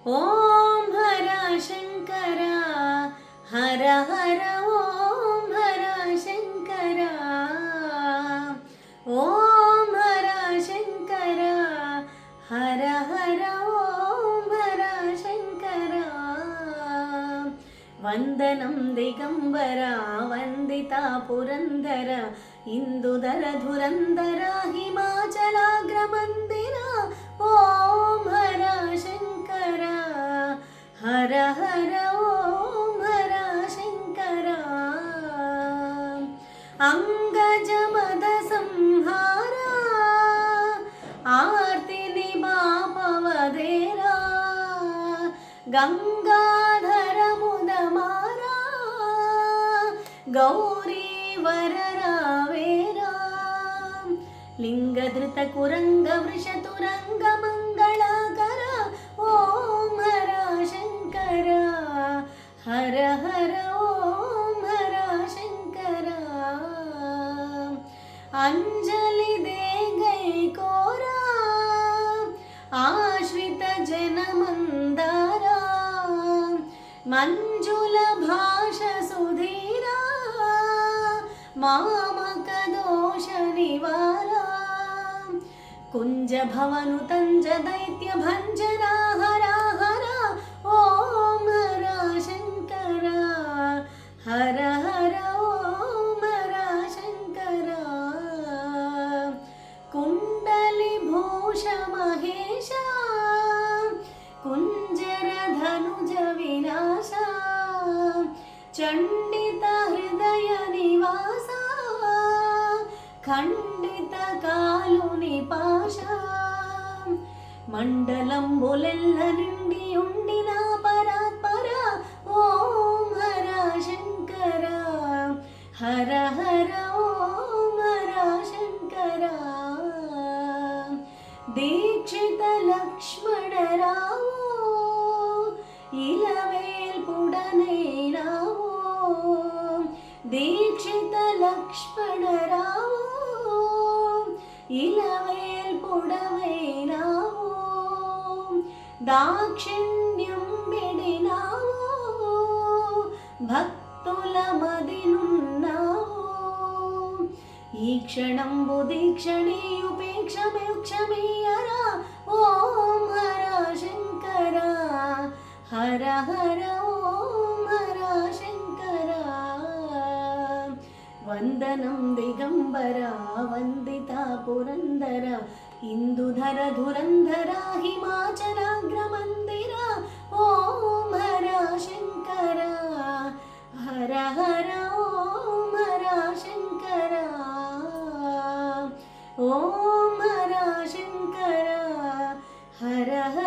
ಓಂ ಹರ ಶಂಕರ ಹರ ಹರ ಓಂ ಹರ ಶಂಕರ ಓಂ ಹರ ಶಂಕರ ಹರ ಹರ ಓಂ ಹರ ಶಂಕರ ವಂದನಂ ದಿಗಂಬರ ವಂದಿತಾ ಪುರಂದರ ಇಂದುಧರ ಧುರಂದರ ಹಿಮಾಚಲಾಗ್ರ ಮಂದಿರ ಓಂ ಹರ ಶಂಕರ ಹರ ಹರ ಓಂ ಹರ ಶಂಕರ ಅಂಗಜ ಮದ ಸಂಹಾರ ಆರ್ತಿ ನಿಮಾಪವದೇರ ಗಂಗಾಧರ ಮುದ ಮಾರ ಗೌರಿ ವರರಾವೇರ ಲಿಂಗಧೃತ ಕುರಂಗ ವೃಷ ತುರಂಗ ಮಂಗಳಕರ ಓಂ ಹರ ಶಂಕರ ಹರ ಹರ ಓಂ ಹರ ಶಂಕರ ಅಂಜಲಿ ದೇ ಗೈ ಕೋರ ಆಶ್ರಿತ ಜನ ಮಂದಾರ ಮಂಜುಲ ಭಾಷ ಸುಧೀರ ಮಾಮಕ ದೋಷ ನಿವಾರ ಕುಂಜ ಭವನು ತಂಜ ದೈತ್ಯ ಭಂಜನ ಹರ ಹರ ಓಂ ಹರ ಶಂಕರ ಹರ ಹರ ಓಂ ಹರ ಶಂಕರ ಕುಂಡಲಿ ಭೂಷ ಮಹೇಶ ಕುಂಜರ ಧನುಜ ವಿನಾಶ ಚಂಡಿತ ಹೃದಯ ನಿವಾಸ ಖಂಡಿತ ಕಾಲು ನಿಪಾಶ ಮಂಡಲಂಬುಲೆಲ್ಲ ನಿಂಡಿಯುಂಡಿನ ಪರಾತ್ಪರ ಓಂ ಹರ ಶಂಕರ ಹರ ಹರ ಓಂ ಹರ ಶಂಕರ ದೀಕ್ಷಿತ ಲಕ್ಷ್ಮಣರಾವೋ ಇಲವೇಲ್ ಪುಡನೆ ನಾವು ದೀಕ್ಷಿತ ಲಕ್ಷ್ಮಣರಾವೋ ಇಲವೇಲ್ ಪುಡವೇ ನಾವು దాక్షిణ్యం బిడినావు భక్తుల మదినున్నావు ఈ క్షణంబు దీక్షణీయుపేక్షమేక్షమీయరా ఓం హర శంకర హర హర ఓం హర శంకర వందనం దిగంబర వందితా పురందర ఇందుధర ధురంధర హిమాచలాగ్ర మందిర ఓం హర శంకర హర హర ఓం హర శంకర ఓం హర శంకర హర హర